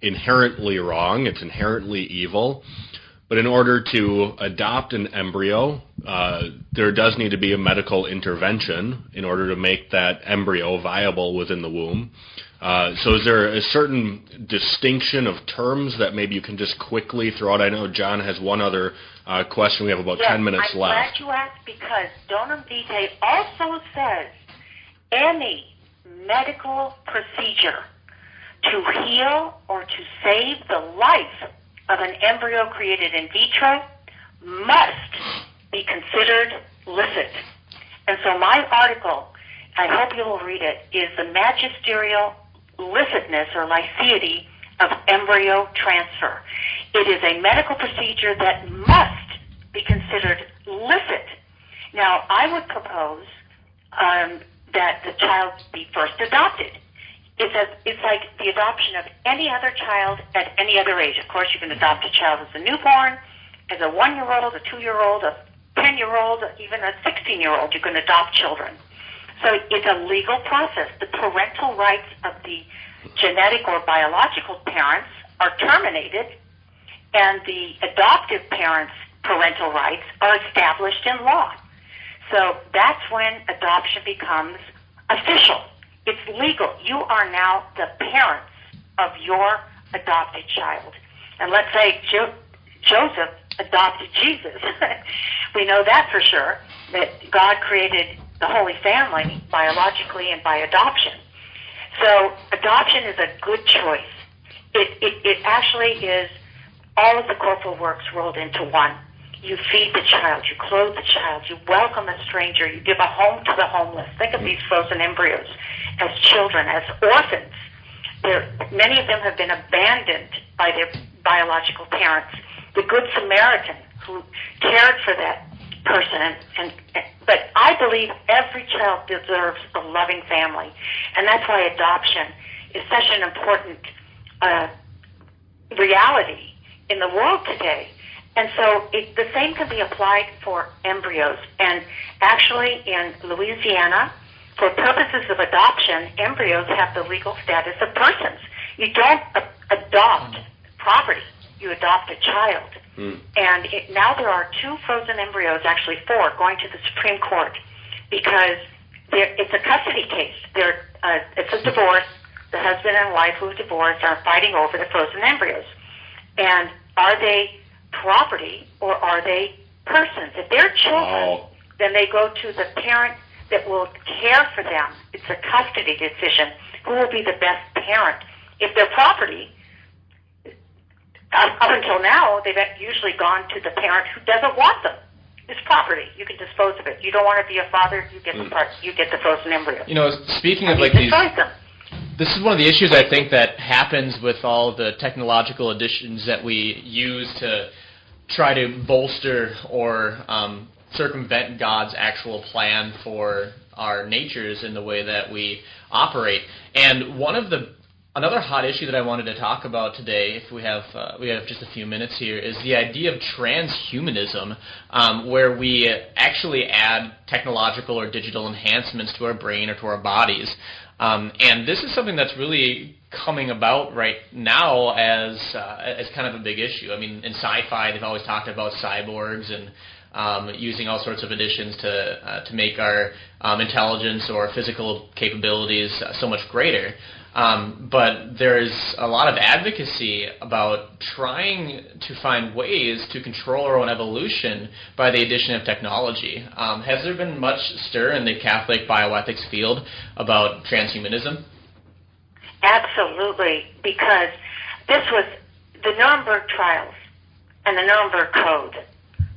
inherently wrong, it's inherently evil. But in order to adopt an embryo, there does need to be a medical intervention in order to make that embryo viable within the womb. So is there a certain distinction of terms that maybe you can just quickly throw out? I know John has one other question. We have about 10 minutes I'm left. Glad you asked, because Donum Vitae also says any medical procedure to heal or to save the life of an embryo created in vitro must be considered licit. And so my article, I hope you will read it, is the magisterial licitness or licety of embryo transfer. It is a medical procedure that must be considered licit. Now, I would propose that the child be first adopted. It's like the adoption of any other child at any other age. Of course, you can adopt a child as a newborn, as a 1-year-old, a 2-year-old, a 10-year-old, even a 16-year-old. You can adopt children. So it's a legal process. The parental rights of the genetic or biological parents are terminated, and the adoptive parents' parental rights are established in law. So that's when adoption becomes official. It's legal. You are now the parents of your adopted child. And let's say Joseph adopted Jesus. We know that for sure, that God created the Holy Family biologically and by adoption. So adoption is a good choice. It actually is all of the corporal works rolled into one. You feed the child, you clothe the child, you welcome a stranger, you give a home to the homeless. Think of these frozen embryos as children, as orphans. Many of them have been abandoned by their biological parents. The Good Samaritan who cared for that person. But I believe every child deserves a loving family. And that's why adoption is such an important reality in the world today. And so the same can be applied for embryos. And actually in Louisiana, for purposes of adoption, embryos have the legal status of persons. You don't adopt property. You adopt a child. And now there are 2 frozen embryos, actually 4, going to the Supreme Court because it's a custody case. It's a divorce. The husband and wife who are divorced are fighting over the frozen embryos. And are they property or are they persons? If they're children, then they go to the parent that will care for them. It's a custody decision. Who will be the best parent? If they're property, up until now, they've usually gone to the parent who doesn't want them. It's property. You can dispose of it. You don't want to be a father, you get the frozen embryo. You know, speaking of like these, this is one of the issues I think that happens with all the technological additions that we use to try to bolster or circumvent God's actual plan for our natures in the way that we operate. And another hot issue that I wanted to talk about today, if we have just a few minutes here, is the idea of transhumanism, where we actually add technological or digital enhancements to our brain or to our bodies. And this is something that's really coming about right now as kind of a big issue. I mean, in sci-fi, they've always talked about cyborgs and using all sorts of additions to make our intelligence or physical capabilities so much greater. But there's a lot of advocacy about trying to find ways to control our own evolution by the addition of technology. Has there been much stir in the Catholic bioethics field about transhumanism? Absolutely, because this was the Nuremberg trials and the Nuremberg Code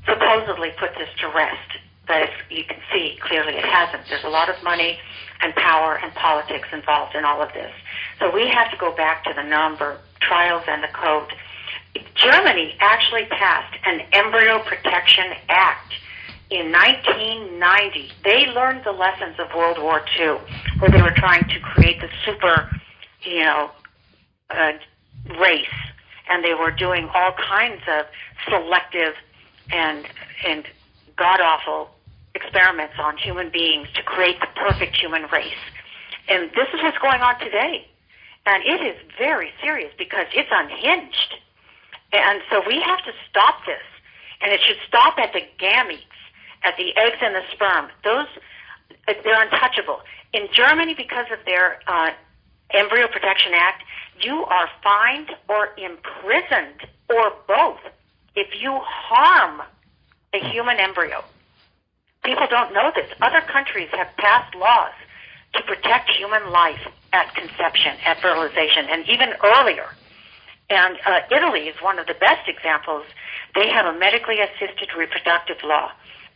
supposedly put this to rest. But as you can see, clearly it hasn't. There's a lot of money and power and politics involved in all of this. So we have to go back to the Nuremberg trials and the code. Germany actually passed an Embryo Protection Act in 1990, they learned the lessons of World War II, where they were trying to create the super, race, and they were doing all kinds of selective and god-awful experiments on human beings to create the perfect human race. And this is what's going on today. And it is very serious because it's unhinged. And so we have to stop this. And it should stop at the gametes, at the eggs and the sperm. They're untouchable. In Germany, because of their Embryo Protection Act, you are fined or imprisoned, or both, if you harm a human embryo. People don't know this. Other countries have passed laws to protect human life at conception, at fertilization, and even earlier. And Italy is one of the best examples. They have a medically assisted reproductive law.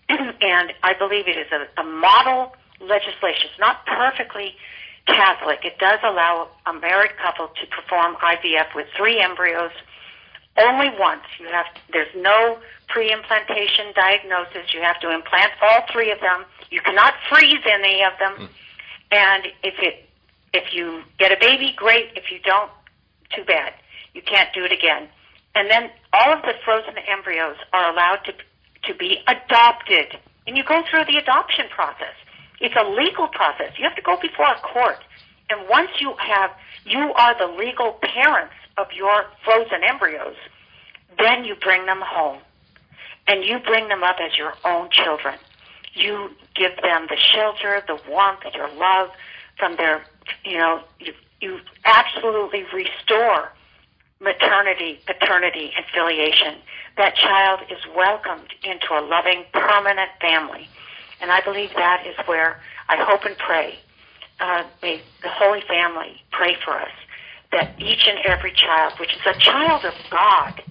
And I believe it is a model legislation. It's not perfectly Catholic. It does allow a married couple to perform IVF with 3 embryos only once. There's no pre-implantation diagnosis. You have to implant all 3 of them. You cannot freeze any of them. And if you get a baby, great. If you don't, too bad. You can't do it again. And then all of the frozen embryos are allowed to be adopted. And you go through the adoption process. It's a legal process. You have to go before a court. And once you are the legal parents of your frozen embryos, then you bring them home. And you bring them up as your own children. You give them the shelter, the warmth, your love from their, you absolutely restore maternity, paternity, and filiation. That child is welcomed into a loving, permanent family. And I believe that is where I hope and pray, may the Holy Family pray for us, that each and every child, which is a child of God,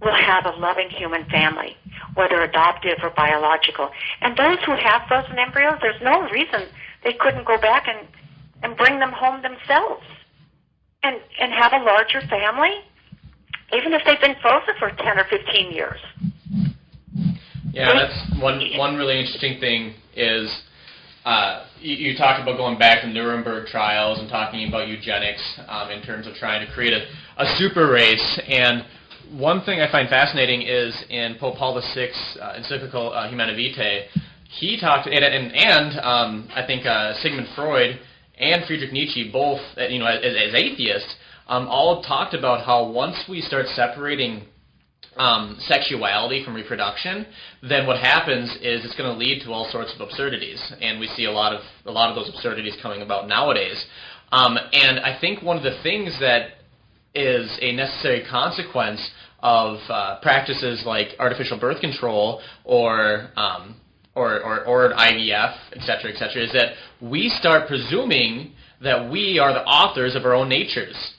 will have a loving human family, whether adoptive or biological. And those who have frozen embryos, there's no reason they couldn't go back and bring them home themselves and have a larger family, even if they've been frozen for 10 or 15 years. Yeah, that's one really interesting thing is you talked about going back to Nuremberg trials and talking about eugenics in terms of trying to create a super race. And one thing I find fascinating is in Pope Paul VI's encyclical Humanae Vitae, he talked, and I think Sigmund Freud and Friedrich Nietzsche, both as atheists, all talked about how once we start separating sexuality from reproduction, then what happens is it's going to lead to all sorts of absurdities, and we see a lot of those absurdities coming about nowadays. And I think one of the things that is a necessary consequence of practices like artificial birth control or IVF, et cetera, is that we start presuming that we are the authors of our own natures,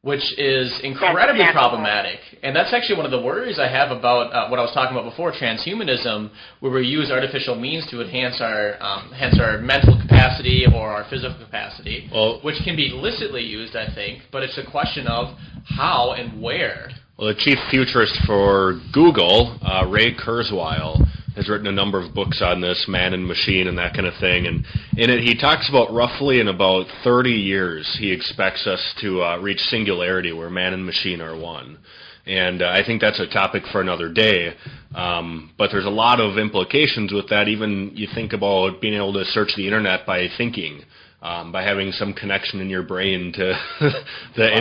which is incredibly problematic. And that's actually one of the worries I have about what I was talking about before, transhumanism, where we use artificial means to enhance our mental capacity or our physical capacity, which can be illicitly used, I think, but it's a question of how and where. Well, the chief futurist for Google, Ray Kurzweil, has written a number of books on this, Man and Machine and that kind of thing. And in it, he talks about roughly in about 30 years, he expects us to reach singularity where man and machine are one. And I think that's a topic for another day. But there's a lot of implications with that. Even you think about being able to search the Internet by thinking, by having some connection in your brain to the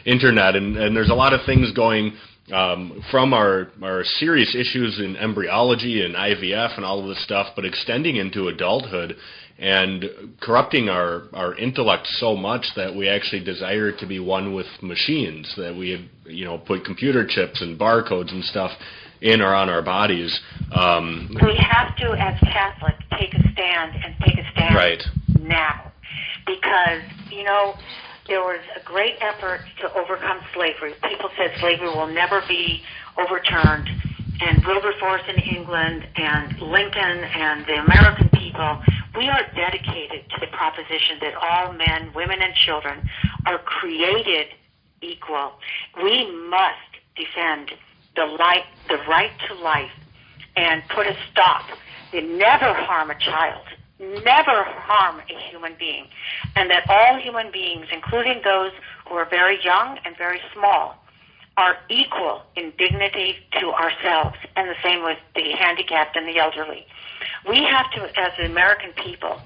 Internet. And there's a lot of things going from our serious issues in embryology and IVF and all of this stuff, but extending into adulthood and corrupting our intellect so much that we actually desire to be one with machines, that we put computer chips and barcodes and stuff in or on our bodies. We have to, as Catholics, take a stand right now, because there was a great effort to overcome slavery. People said slavery will never be overturned. And Wilberforce in England and Lincoln and the American people, we are dedicated to the proposition that all men, women, and children are created equal. We must defend the right to life and put a stop. They never harm a child, never harm a human being, and that all human beings, including those who are very young and very small, are equal in dignity to ourselves, and the same with the handicapped and the elderly. We have to, as the American people,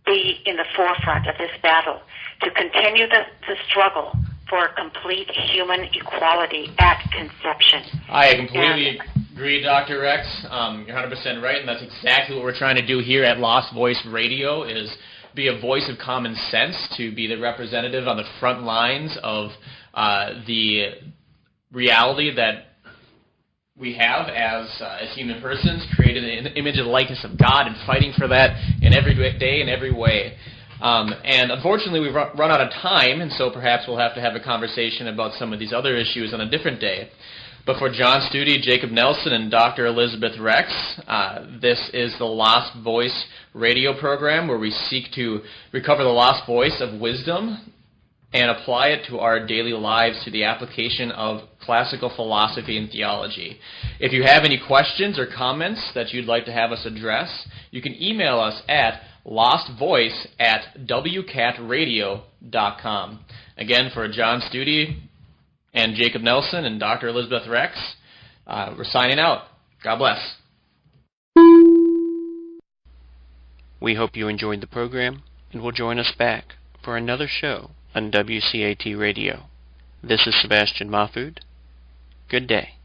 be in the forefront of this battle to continue the struggle for complete human equality at conception. I completely agree, Dr. Rex. You're 100% right, and that's exactly what we're trying to do here at Lost Voice Radio, is be a voice of common sense, to be the representative on the front lines of the reality that we have as human persons, created in the image and likeness of God, and fighting for that in every day, in every way. And unfortunately, we've run out of time, and so perhaps we'll have to have a conversation about some of these other issues on a different day. But for John Studi, Jacob Nelson, and Dr. Elizabeth Rex, this is the Lost Voice radio program, where we seek to recover the lost voice of wisdom and apply it to our daily lives through the application of classical philosophy and theology. If you have any questions or comments that you'd like to have us address, you can email us at lostvoice@wcatradio.com. Again, for John Studi and Jacob Nelson and Dr. Elizabeth Rex, we're signing out. God bless. We hope you enjoyed the program and will join us back for another show on WCAT Radio. This is Sebastian Mahfood. Good day.